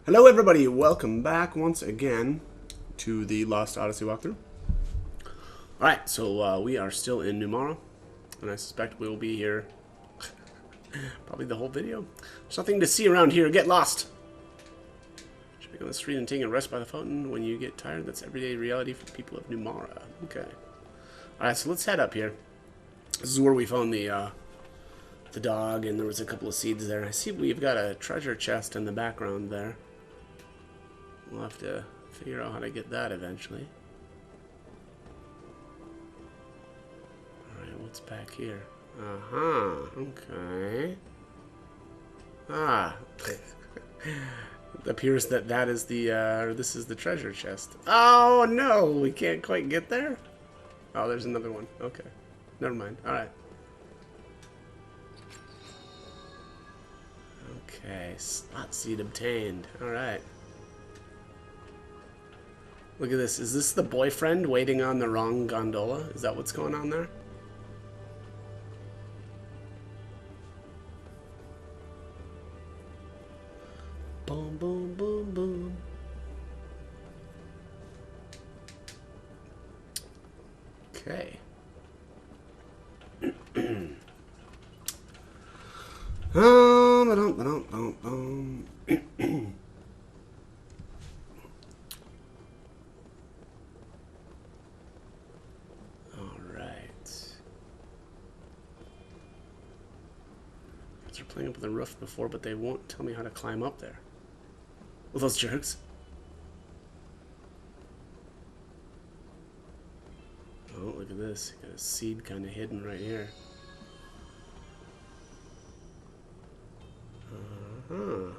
Hello everybody, welcome back once again to the Lost Odyssey walkthrough. Alright, so we are still in Numara, and I suspect we will be here probably the whole video. There's nothing to see around here, get lost! Should be on the street and taking a rest by the fountain when you get tired. That's everyday reality for the people of Numara. Okay. Alright, so let's head up here. This is where we found the dog, and there was a couple of seeds there. I see we've got a treasure chest in the background there. We'll have to figure out how to get that eventually. Alright, what's back here? Uh-huh, okay. Ah. It appears that that is the, this is the treasure chest. Oh, no! We can't quite get there? Oh, there's another one. Okay. Never mind. Alright. Okay, slot seed obtained. Alright. Look at this. Is this the boyfriend waiting on the wrong gondola? Is that what's going on there? Boom, boom, boom, boom. Okay. They're playing up on the roof before, but they won't tell me how to climb up there. Well, those jerks. Oh, look at this. Got a seed kind of hidden right here. Uh-huh.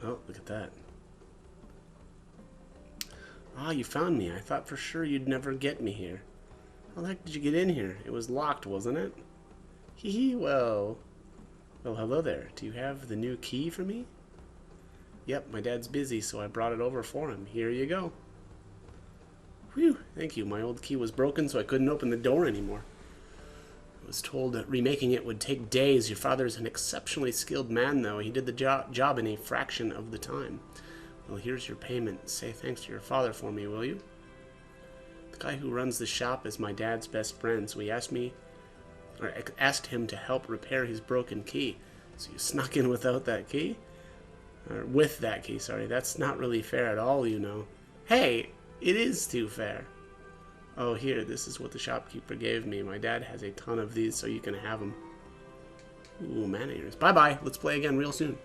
Oh, look at that. Ah, you found me. I thought for sure you'd never get me here. How the heck did you get in here? It was locked, wasn't it? Hee hee, well, hello there. Do you have the new key for me? Yep, my dad's busy, so I brought it over for him. Here you go. Whew, thank you. My old key was broken, so I couldn't open the door anymore. I was told that remaking it would take days. Your father's an exceptionally skilled man, though. He did the job in a fraction of the time. Well, here's your payment. Say thanks to your father for me, will you? The guy who runs the shop is my dad's best friend, so he asked him to help repair his broken key. So you snuck in without that key? Or with that key, sorry. That's not really fair at all, you know. Hey, it is too fair. Oh, here, this is what the shopkeeper gave me. My dad has a ton of these, so you can have them. Ooh, man-eaters. Bye-bye. Let's play again real soon.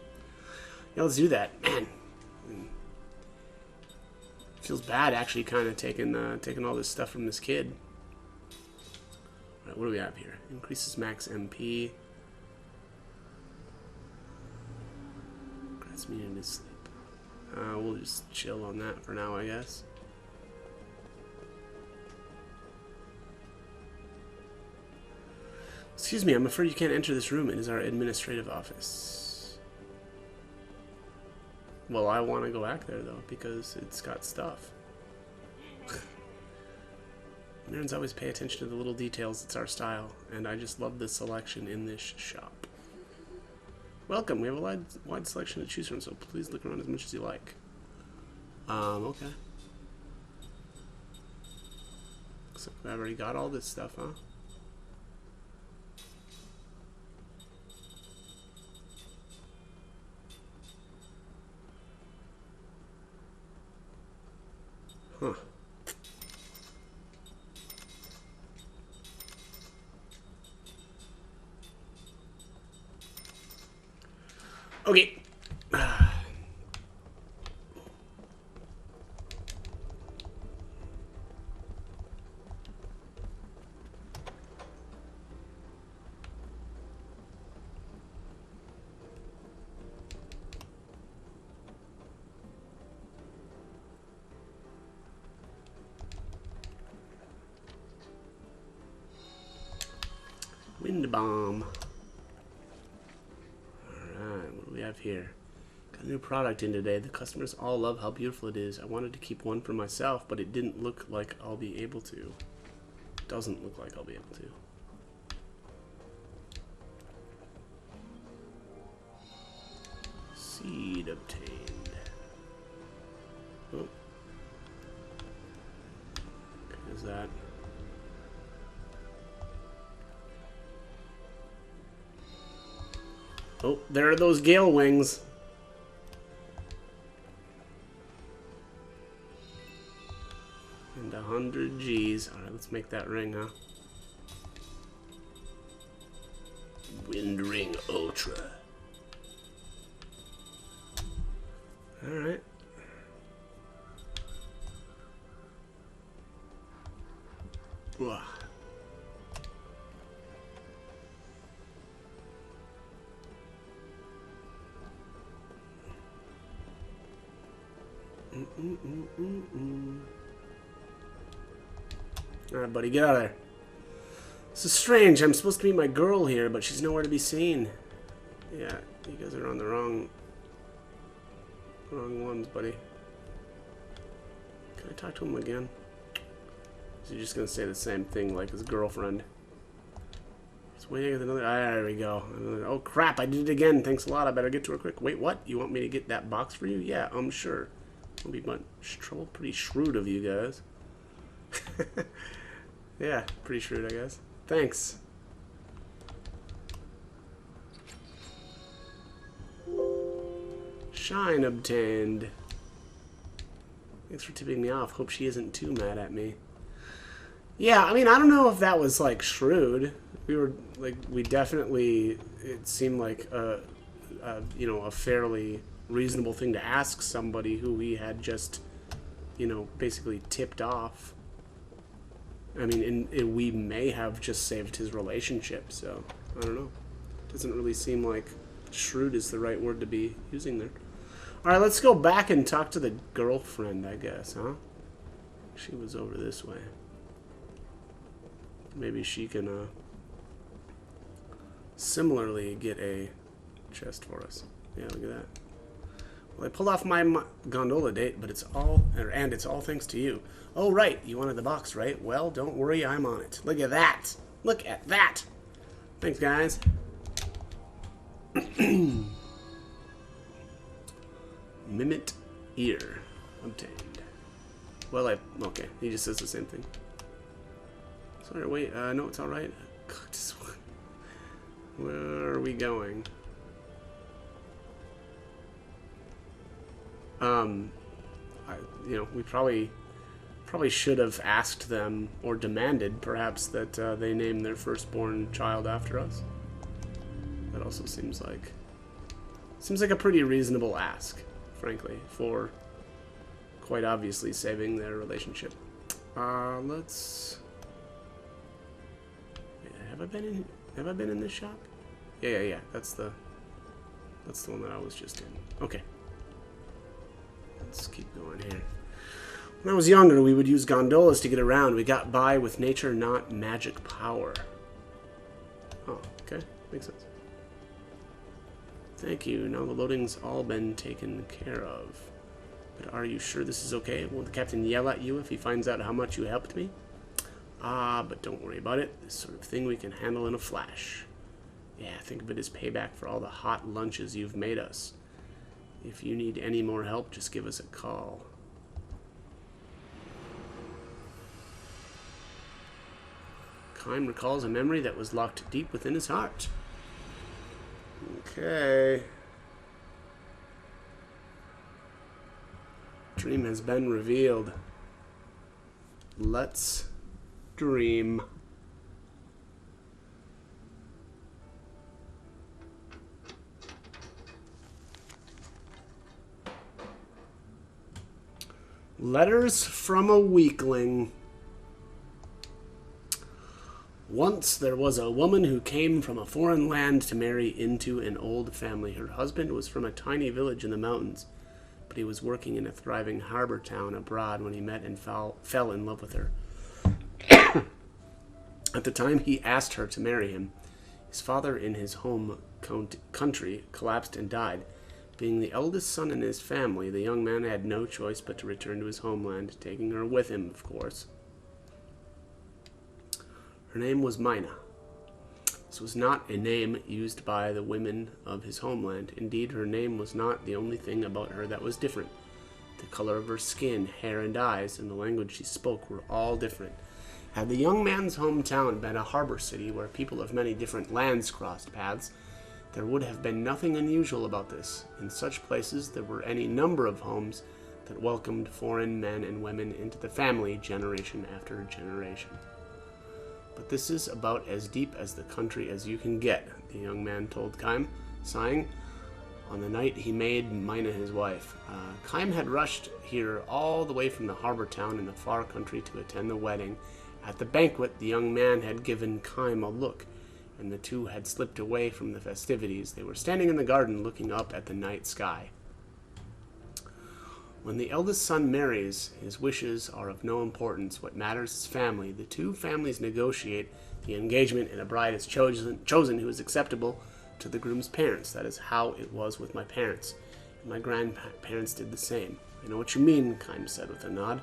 Yeah, let's do that. Man. Feels bad actually kind of taking all this stuff from this kid. Alright, what do we have here? Increases max MP. Grants me into sleep. We'll just chill on that for now, I guess. Excuse me, I'm afraid you can't enter this room. It is our administrative office. Well, I want to go back there, though, because it's got stuff. Nerds always pay attention to the little details. It's our style, and I just love the selection in this shop. Welcome. We have a wide selection to choose from, so please look around as much as you like. Okay. Looks like I've already got all this stuff, huh? Huh. Okay. Wind bomb. Alright, what do we have here? Got a new product in today. The customers all love how beautiful it is. I wanted to keep one for myself, but it didn't look like I'll be able to. Doesn't look like I'll be able to. Seed obtained. Oh. Okay, is that? Oh, there are those gale wings. And 100 G's. Alright, let's make that ring, huh? Wind Ring Ultra. Alright. Wow. Alright, buddy, get out of there. This is strange. I'm supposed to meet my girl here, but she's nowhere to be seen. Yeah, you guys are on the wrong ones, buddy. Can I talk to him again? Is he just gonna say the same thing like his girlfriend? He's waiting with another. There we go. Oh crap! I did it again. Thanks a lot. I better get to her quick. Wait, what? You want me to get that box for you? Yeah, I'm sure. Won't be much trouble. Pretty shrewd of you guys. Yeah, pretty shrewd, I guess. Thanks. Shine obtained. Thanks for tipping me off. Hope she isn't too mad at me. Yeah, I mean, I don't know if that was, like, shrewd. We definitely, it seemed like you know, a fairly reasonable thing to ask somebody who we had just, you know, basically tipped off. I mean, we may have just saved his relationship, so I don't know. Doesn't really seem like shrewd is the right word to be using there. Alright, let's go back and talk to the girlfriend, I guess, huh? She was over this way. Maybe she can, similarly get a chest for us. Yeah, look at that. Well, I pulled off my gondola date, but it's all thanks to you. Oh, right, you wanted the box, right? Well, don't worry, I'm on it. Look at that. Look at that. Thanks, guys. Mimit ear obtained. Well, okay, he just says the same thing. Sorry, wait, no, it's alright. Where are we going? You know, we probably should have asked them, or demanded, perhaps, that they name their firstborn child after us. That also seems like a pretty reasonable ask, frankly, for quite obviously saving their relationship. Let's. Wait, have I been in this shop? Yeah. That's the one that I was just in. Okay. Let's keep going here. When I was younger, we would use gondolas to get around. We got by with nature, not magic power. Oh, okay. Makes sense. Thank you. Now the loading's all been taken care of. But are you sure this is okay? Won't the captain yell at you if he finds out how much you helped me? Ah, but don't worry about it. This sort of thing we can handle in a flash. Yeah, think of it as payback for all the hot lunches you've made us. If you need any more help, just give us a call. Kime recalls a memory that was locked deep within his heart. Okay. Dream has been revealed. Let's dream. Letters from a weakling. Once there was a woman who came from a foreign land to marry into an old family. Her husband was from a tiny village in the mountains, but he was working in a thriving harbor town abroad when he met and fell in love with her. At the time he asked her to marry him, his father in his home country collapsed and died, Being the eldest son in his family, the young man had no choice but to return to his homeland, taking her with him, of course. Her name was Mina. This was not a name used by the women of his homeland. Indeed, her name was not the only thing about her that was different. The color of her skin, hair, and eyes, and the language she spoke were all different. Had the young man's hometown been a harbor city where people of many different lands crossed paths, there would have been nothing unusual about this. In such places, there were any number of homes that welcomed foreign men and women into the family generation after generation. But this is about as deep as the country as you can get, the young man told Kime, sighing. On the night he made Mina his wife, Kime had rushed here all the way from the harbor town in the far country to attend the wedding. At the banquet, the young man had given Kime a look, and the two had slipped away from the festivities. They were standing in the garden looking up at the night sky. When the eldest son marries, his wishes are of no importance. What matters is family. The two families negotiate the engagement, and a bride is chosen who is acceptable to the groom's parents. That is how it was with my parents. And my grandparents did the same. I know what you mean, Kime said with a nod.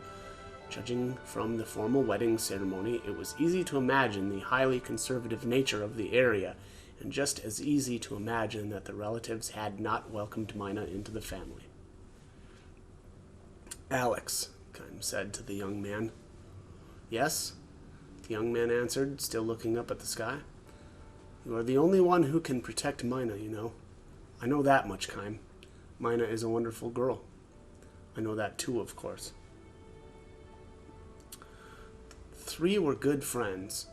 Judging from the formal wedding ceremony, it was easy to imagine the highly conservative nature of the area, and just as easy to imagine that the relatives had not welcomed Mina into the family. Alex, Kime said to the young man. Yes, the young man answered, still looking up at the sky. You are the only one who can protect Mina, you know. I know that much, Kime. Mina is a wonderful girl. I know that too, of course. Three were good friends.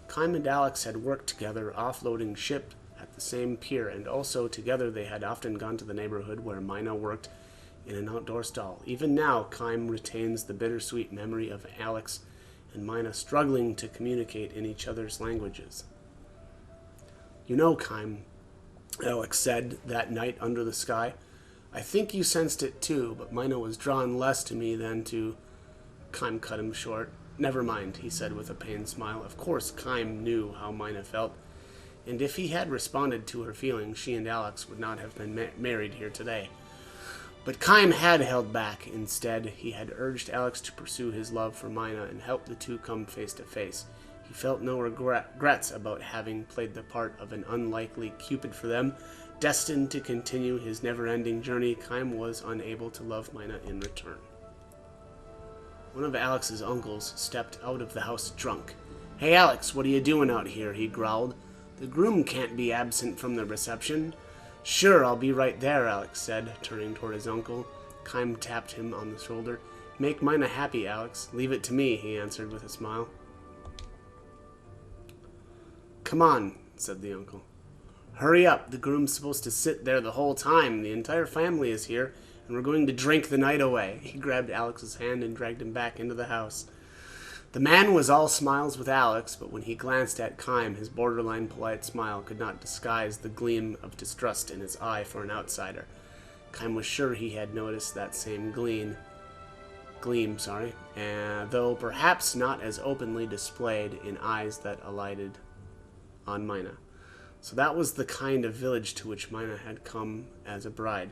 Kime and Alex had worked together offloading ship at the same pier, and also together they had often gone to the neighborhood where Mina worked in an outdoor stall. Even now, Kime retains the bittersweet memory of Alex and Mina struggling to communicate in each other's languages. You know, Kime, Alex said that night under the sky, I think you sensed it too, but Mina was drawn less to me than to... Kime cut him short. Never mind, he said with a pained smile. Of course, Kime knew how Mina felt, and if he had responded to her feelings, she and Alex would not have been married here today. But Kime had held back. Instead, he had urged Alex to pursue his love for Mina and help the two come face to face. He felt no regrets about having played the part of an unlikely Cupid for them. Destined to continue his never-ending journey, Kime was unable to love Mina in return. One of Alex's uncles stepped out of the house drunk. Hey, Alex, what are you doing out here? He growled. The groom can't be absent from the reception. Sure, I'll be right there, Alex said, turning toward his uncle. Kime tapped him on the shoulder. Make Mina happy, Alex. Leave it to me, he answered with a smile. Come on, said the uncle. Hurry up, the groom's supposed to sit there the whole time. The entire family is here, and we're going to drink the night away. He grabbed Alex's hand and dragged him back into the house. The man was all smiles with Alex, but when he glanced at Kime, his borderline polite smile could not disguise the gleam of distrust in his eye for an outsider. Kime was sure he had noticed that same gleam, though perhaps not as openly displayed in eyes that alighted on Mina. So that was the kind of village to which Mina had come as a bride.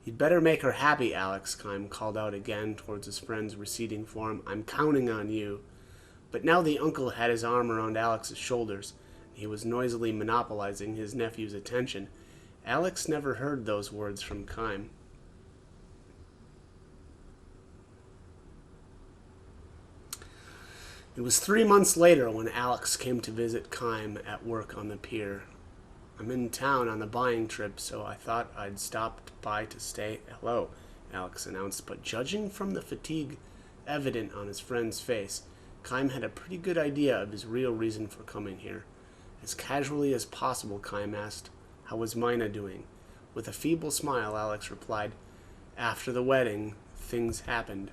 You'd better make her happy, Alex, Kime called out again towards his friend's receding form. I'm counting on you. But now the uncle had his arm around Alex's shoulders. He was noisily monopolizing his nephew's attention. Alex never heard those words from Kime. It was 3 months later when Alex came to visit Kime at work on the pier. I'm in town on a buying trip, so I thought I'd stop by to stay. Hello, Alex announced, but judging from the fatigue evident on his friend's face, Kime had a pretty good idea of his real reason for coming here. As casually as possible, Kime asked, how was Mina doing? With a feeble smile, Alex replied, after the wedding, things happened.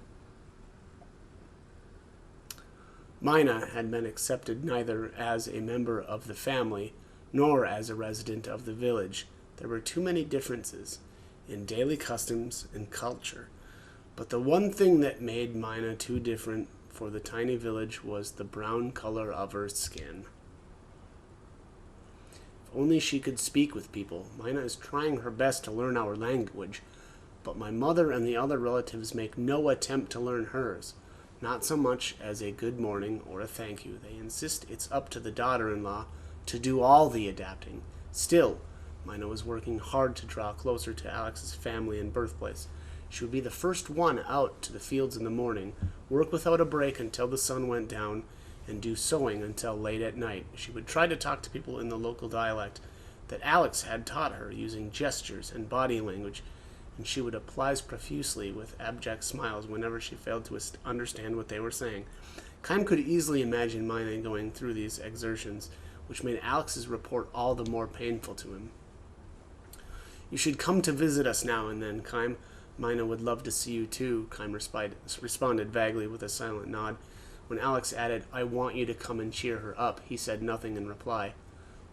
Mina had been accepted neither as a member of the family nor as a resident of the village. There were too many differences in daily customs and culture. But the one thing that made Mina too different for the tiny village was the brown color of her skin. If only she could speak with people. Mina is trying her best to learn our language, but my mother and the other relatives make no attempt to learn hers. Not so much as a good morning or a thank you. They insist it's up to the daughter-in-law to do all the adapting. Still, Mina was working hard to draw closer to Alex's family and birthplace. She would be the first one out to the fields in the morning, work without a break until the sun went down, and do sewing until late at night. She would try to talk to people in the local dialect that Alex had taught her, using gestures and body language, and she would oblige profusely with abject smiles whenever she failed to understand what they were saying. Kime could easily imagine Mina going through these exertions, which made Alex's report all the more painful to him. You should come to visit us now and then, Kime. Mina would love to see you too, Kime responded vaguely with a silent nod. When Alex added, I want you to come and cheer her up, he said nothing in reply.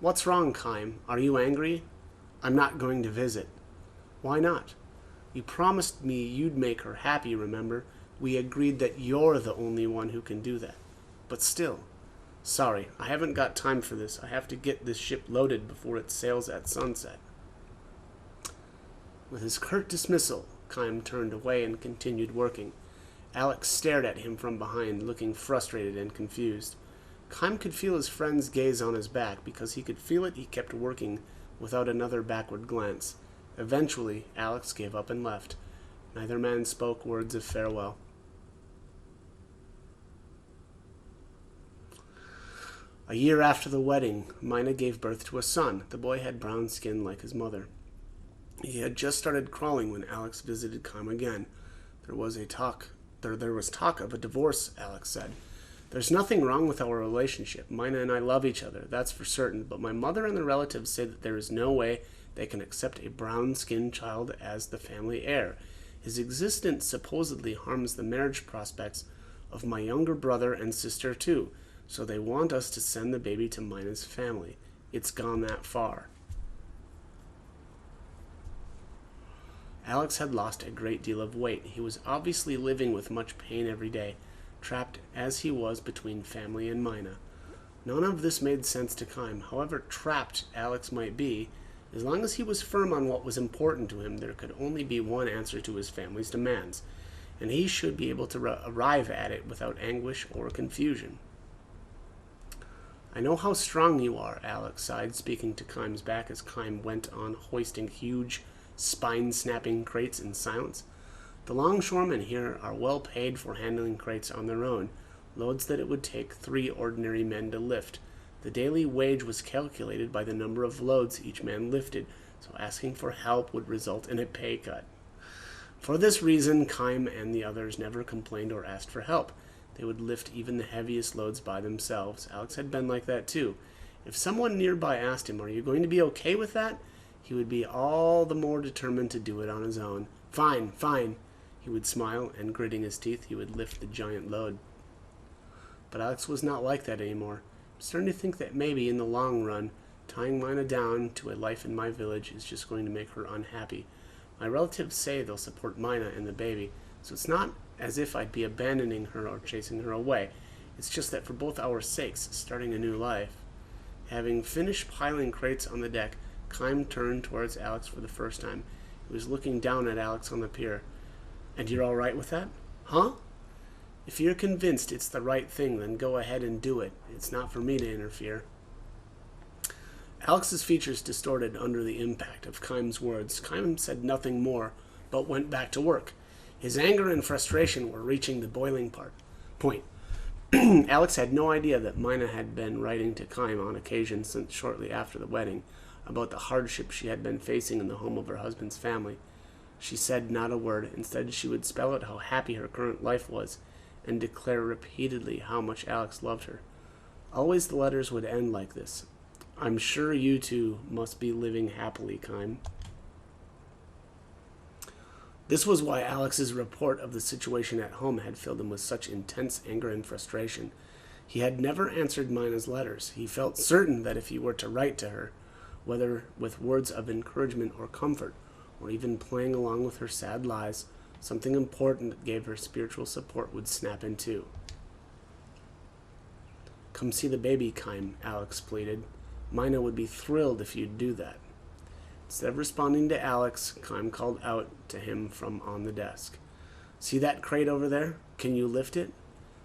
What's wrong, Kime? Are you angry? I'm not going to visit. Why not? You promised me you'd make her happy, remember? We agreed that you're the only one who can do that. But still. Sorry, I haven't got time for this. I have to get this ship loaded before it sails at sunset. With his curt dismissal, Kime turned away and continued working. Alex stared at him from behind, looking frustrated and confused. Kime could feel his friend's gaze on his back. Because he could feel it, he kept working without another backward glance. Eventually, Alex gave up and left. Neither man spoke words of farewell. A year after the wedding, Mina gave birth to a son. The boy had brown skin like his mother. He had just started crawling when Alex visited Kime again. There was talk of a divorce, Alex said. There's nothing wrong with our relationship. Mina and I love each other, that's for certain, but my mother and the relatives say that there is no way they can accept a brown-skinned child as the family heir. His existence supposedly harms the marriage prospects of my younger brother and sister too, so they want us to send the baby to Mina's family. It's gone that far. Alex had lost a great deal of weight. He was obviously living with much pain every day, trapped as he was between family and Mina. None of this made sense to Kime. However trapped Alex might be, as long as he was firm on what was important to him, there could only be one answer to his family's demands, and he should be able to arrive at it without anguish or confusion. I know how strong you are, Alex sighed, speaking to Kime's back as Kime went on hoisting huge, spine-snapping crates in silence. The longshoremen here are well paid for handling crates on their own, loads that it would take 3 ordinary men to lift. The daily wage was calculated by the number of loads each man lifted, so asking for help would result in a pay cut. For this reason, Kime and the others never complained or asked for help. They would lift even the heaviest loads by themselves. Alex had been like that too. If someone nearby asked him, "Are you going to be okay with that?" he would be all the more determined to do it on his own. Fine, fine. He would smile, and gritting his teeth, he would lift the giant load. But Alex was not like that anymore. I'm starting to think that maybe, in the long run, tying Mina down to a life in my village is just going to make her unhappy. My relatives say they'll support Mina and the baby, so it's not as if I'd be abandoning her or chasing her away. It's just that for both our sakes, starting a new life. Having finished piling crates on the deck, Kime turned towards Alex for the first time. He was looking down at Alex on the pier. And you're all right with that? Huh? If you're convinced it's the right thing, then go ahead and do it. It's not for me to interfere. Alex's features distorted under the impact of Kime's words. Kime said nothing more, but went back to work. His anger and frustration were reaching the boiling point. Alex had no idea that Mina had been writing to Kime on occasion since shortly after the wedding about the hardship she had been facing in the home of her husband's family. She said not a word. Instead, she would spell out how happy her current life was and declare repeatedly how much Alex loved her. Always the letters would end like this. I'm sure you two must be living happily, Kime. This was why Alex's report of the situation at home had filled him with such intense anger and frustration. He had never answered Mina's letters. He felt certain that if he were to write to her, whether with words of encouragement or comfort, or even playing along with her sad lies, something important that gave her spiritual support would snap in two. Come see the baby, Kime, Alex pleaded. Mina would be thrilled if you'd do that. Instead of responding to Alex, Kime called out to him from on the desk. See that crate over there? Can you lift it?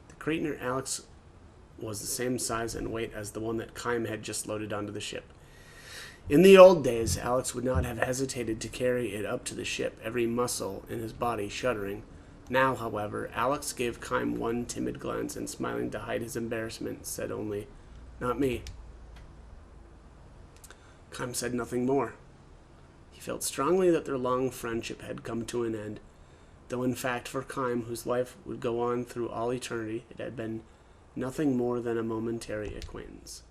The crate near Alex was the same size and weight as the one that Kime had just loaded onto the ship. In the old days, Alex would not have hesitated to carry it up to the ship, every muscle in his body shuddering. Now, however, Alex gave Kime one timid glance and, smiling to hide his embarrassment, said only, "Not me." Kime said nothing more. He felt strongly that their long friendship had come to an end, though in fact for Kime, whose life would go on through all eternity, it had been nothing more than a momentary acquaintance.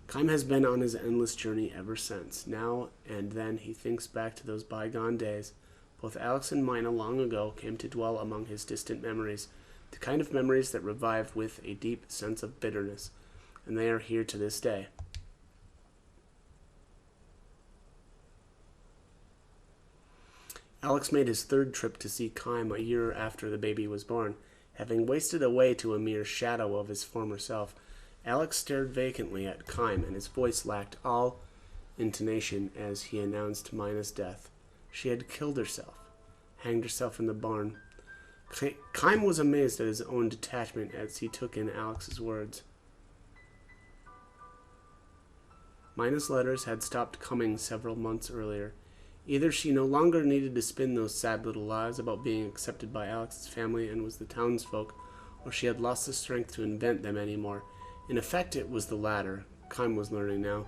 Kime has been on his endless journey ever since. Now and then he thinks back to those bygone days. Both Alex and Mina long ago came to dwell among his distant memories, the kind of memories that revive with a deep sense of bitterness, and they are here to this day. Alex made his third trip to see Kime a year after the baby was born. Having wasted away to a mere shadow of his former self, Alex stared vacantly at Kime, and his voice lacked all intonation as he announced Mina's death. She had killed herself, hanged herself in the barn. Kime was amazed at his own detachment as he took in Alex's words. Mina's letters had stopped coming several months earlier. Either she no longer needed to spin those sad little lies about being accepted by Alex's family and was the townsfolk, or she had lost the strength to invent them anymore. In effect, it was the latter, Kime was learning now.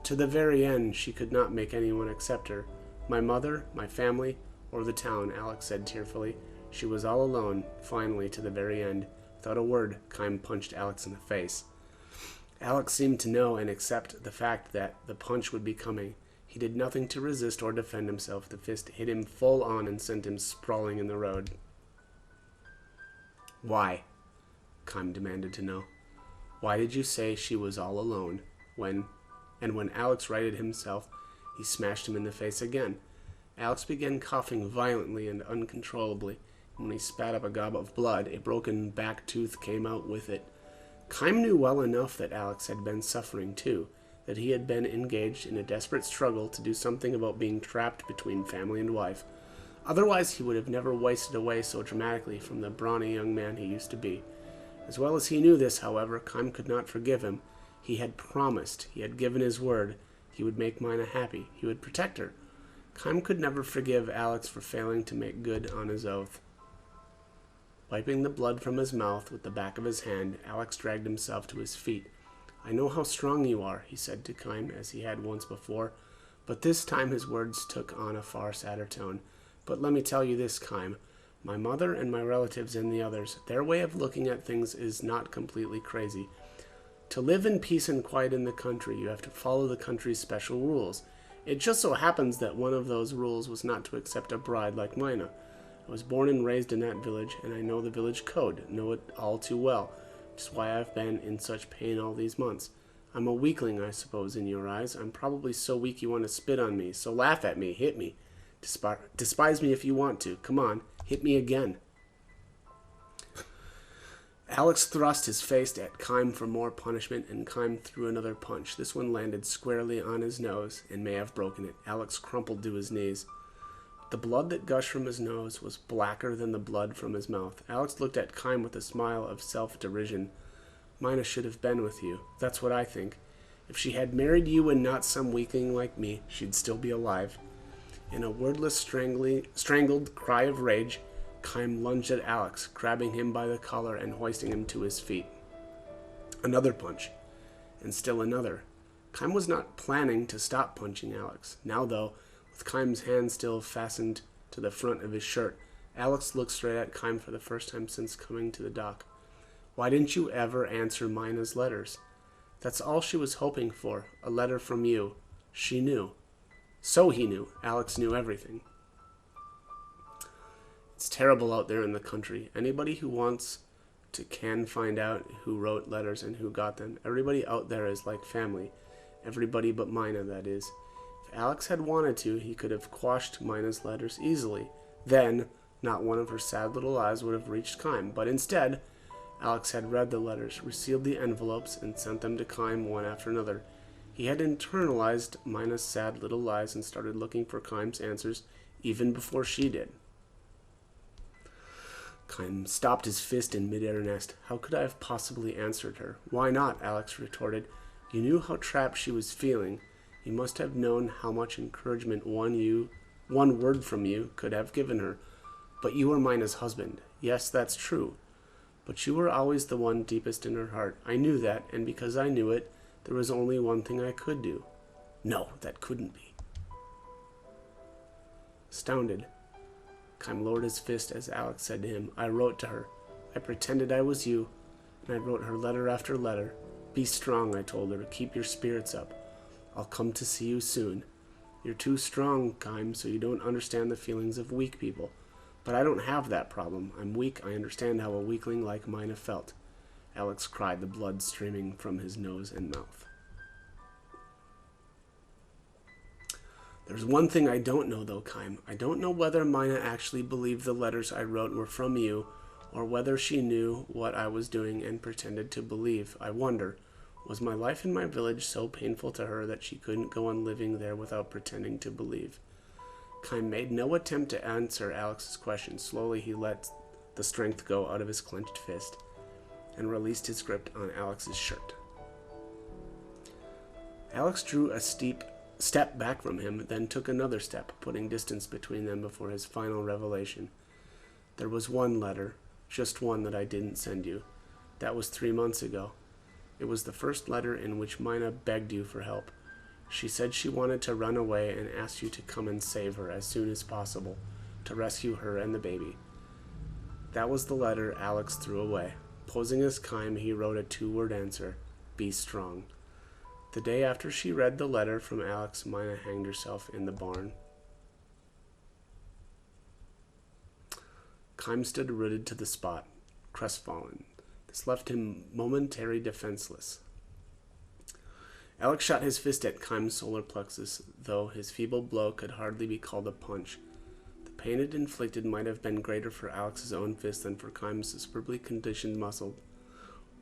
To the very end, she could not make anyone accept her. My mother, my family, or the town, Alex said tearfully. She was all alone, finally, to the very end. Without a word, Kime punched Alex in the face. Alex seemed to know and accept the fact that the punch would be coming. He did nothing to resist or defend himself. The fist hit him full on and sent him sprawling in the road. Why? Kime demanded to know. Why did you say she was all alone? When Alex righted himself, he smashed him in the face again. Alex began coughing violently and uncontrollably. When he spat up a gob of blood, a broken back tooth came out with it. Kime knew well enough that Alex had been suffering too, that he had been engaged in a desperate struggle to do something about being trapped between family and wife. Otherwise, he would have never wasted away so dramatically from the brawny young man he used to be. As well as he knew this, however, Kime could not forgive him. He had promised, he had given his word, he would make Mina happy, he would protect her. Kime could never forgive Alex for failing to make good on his oath. Wiping the blood from his mouth with the back of his hand, Alex dragged himself to his feet. I know how strong you are, he said to Kime as he had once before, but this time his words took on a far sadder tone. But let me tell you this, Kime. My mother and my relatives and the others, their way of looking at things is not completely crazy. To live in peace and quiet in the country, you have to follow the country's special rules. It just so happens that one of those rules was not to accept a bride like Mina. I was born and raised in that village, and I know the village code, know it all too well, which is why I've been in such pain all these months. I'm a weakling, I suppose, in your eyes. I'm probably so weak you want to spit on me, so laugh at me, hit me. Despise me if you want to. Come on, hit me again. Alex thrust his face at Kime for more punishment, and Kime threw another punch. This one landed squarely on his nose and may have broken it. Alex crumpled to his knees. The blood that gushed from his nose was blacker than the blood from his mouth. Alex looked at Kime with a smile of self-derision. Mina should have been with you. That's what I think. If she had married you and not some weakling like me, she'd still be alive. In a wordless, strangled cry of rage, Kime lunged at Alex, grabbing him by the collar and hoisting him to his feet. Another punch, and still another. Kime was not planning to stop punching Alex. Now, though, with Kime's hand still fastened to the front of his shirt, Alex looked straight at Kime for the first time since coming to the dock. Why didn't you ever answer Mina's letters? That's all she was hoping for, a letter from you. She knew. So he knew. Alex knew everything. It's terrible out there in the country. Anybody who wants to can find out who wrote letters and who got them. Everybody out there is like family. Everybody but Mina, that is. If Alex had wanted to, he could have quashed Mina's letters easily. Then, not one of her sad little eyes would have reached Kime. But instead, Alex had read the letters, resealed the envelopes, and sent them to Kime one after another. He had internalized Mina's sad little lies and started looking for Kime's answers even before she did. Kime stopped his fist in midair and asked, "How could I have possibly answered her?" "Why not?" Alex retorted. "You knew how trapped she was feeling. You must have known how much encouragement one word from you could have given her. But you were Mina's husband. Yes, that's true. But you were always the one deepest in her heart. I knew that, and because I knew it, there was only one thing I could do." "No, that couldn't be." Astounded, Kime lowered his fist as Alex said to him, "I wrote to her. I pretended I was you, and I wrote her letter after letter. Be strong, I told her. Keep your spirits up. I'll come to see you soon. You're too strong, Kime, so you don't understand the feelings of weak people. But I don't have that problem. I'm weak. I understand how a weakling like Mina felt." Alex cried, the blood streaming from his nose and mouth. "There's one thing I don't know, though, Kime. I don't know whether Mina actually believed the letters I wrote were from you, or whether she knew what I was doing and pretended to believe. I wonder, was my life in my village so painful to her that she couldn't go on living there without pretending to believe?" Kime made no attempt to answer Alex's question. Slowly, he let the strength go out of his clenched fist and released his grip on Alex's shirt. Alex drew a steep step back from him, then took another step, putting distance between them before his final revelation. "There was one letter, just one, that I didn't send you. That was 3 months ago. It was the first letter in which Mina begged you for help. She said she wanted to run away and asked you to come and save her as soon as possible, to rescue her and the baby. That was the letter Alex threw away. Posing as Kime, he wrote a 2-word answer, 'Be strong.' The day after she read the letter from Alex, Mina hanged herself in the barn." Kime stood rooted to the spot, crestfallen. This left him momentarily defenseless. Alex shot his fist at Kime's solar plexus, though his feeble blow could hardly be called a punch. The pain it inflicted might have been greater for Alex's own fist than for Kime's superbly conditioned muscle.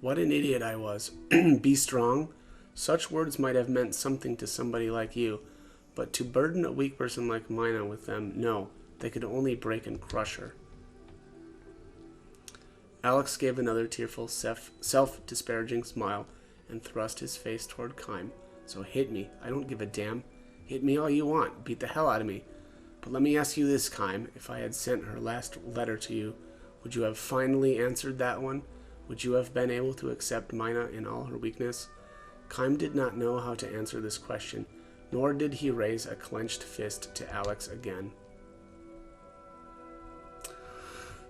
"What an idiot I was. Be strong? Such words might have meant something to somebody like you, but to burden a weak person like Mina with them, no, they could only break and crush her." Alex gave another tearful, self-disparaging smile and thrust his face toward Kime. "So hit me. I don't give a damn. Hit me all you want. Beat the hell out of me. But let me ask you this, Kime. If I had sent her last letter to you, would you have finally answered that one? Would you have been able to accept Mina in all her weakness?" Kime did not know how to answer this question, nor did he raise a clenched fist to Alex again.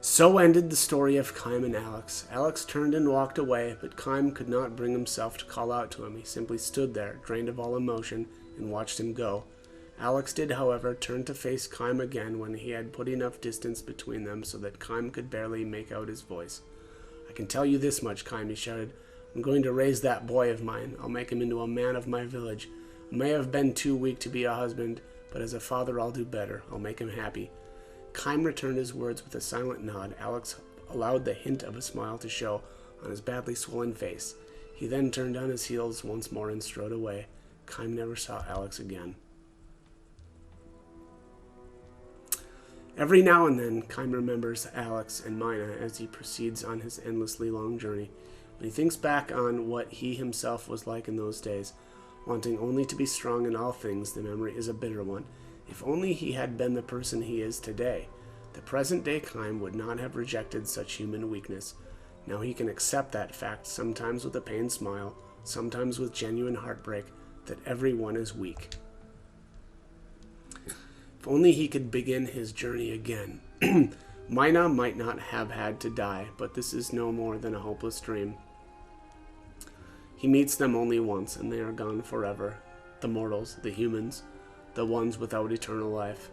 So ended the story of Kime and Alex. Alex turned and walked away, but Kime could not bring himself to call out to him. He simply stood there, drained of all emotion, and watched him go. Alex did, however, turn to face Kime again when he had put enough distance between them so that Kime could barely make out his voice. "I can tell you this much, Kime," he shouted. "I'm going to raise that boy of mine. I'll make him into a man of my village. I may have been too weak to be a husband, but as a father I'll do better. I'll make him happy." Kime returned his words with a silent nod. Alex allowed the hint of a smile to show on his badly swollen face. He then turned on his heels once more and strode away. Kime never saw Alex again. Every now and then, Kime remembers Alex and Mina as he proceeds on his endlessly long journey. When he thinks back on what he himself was like in those days, wanting only to be strong in all things, the memory is a bitter one. If only he had been the person he is today, the present-day Kime would not have rejected such human weakness. Now he can accept that fact, sometimes with a pained smile, sometimes with genuine heartbreak, that everyone is weak. If only he could begin his journey again. Mina might not have had to die, but this is no more than a hopeless dream. He meets them only once, and they are gone forever. The mortals, the humans, the ones without eternal life.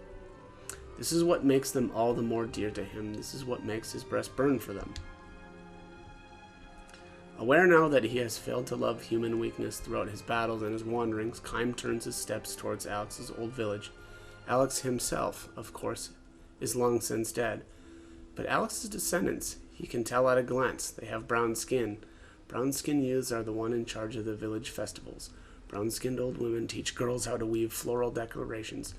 This is what makes them all the more dear to him. This is what makes his breast burn for them. Aware now that he has failed to love human weakness throughout his battles and his wanderings, Kime turns his steps towards Alex's old village. Alex himself, of course, is long since dead. But Alex's descendants, He can tell at a glance. They have brown skin. Brown-skinned youths are the one in charge of the village festivals. Brown-skinned old women teach girls how to weave floral decorations.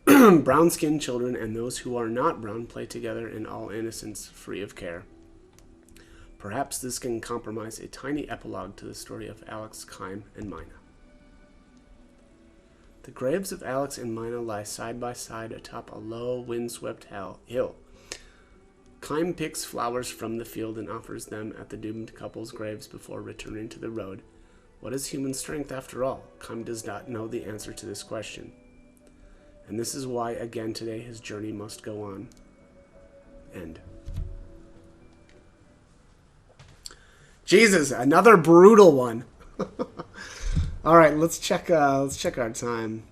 Brown-skinned children and those who are not brown play together in all innocence, free of care. Perhaps this can compromise a tiny epilogue to the story of Alex, Kime, and Mina. The graves of Alex and Mina lie side by side atop a low, windswept hill. Kime picks flowers from the field and offers them at the doomed couple's graves before returning to the road. What is human strength after all? Kime does not know the answer to this question. And this is why, again today, his journey must go on. End. Jesus, another brutal one. All right, let's check our time.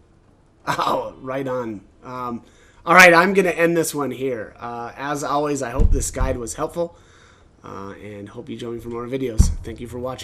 Oh, right on. All right, I'm going to end this one here. As always, I hope this guide was helpful, and hope you join me for more videos. Thank you for watching.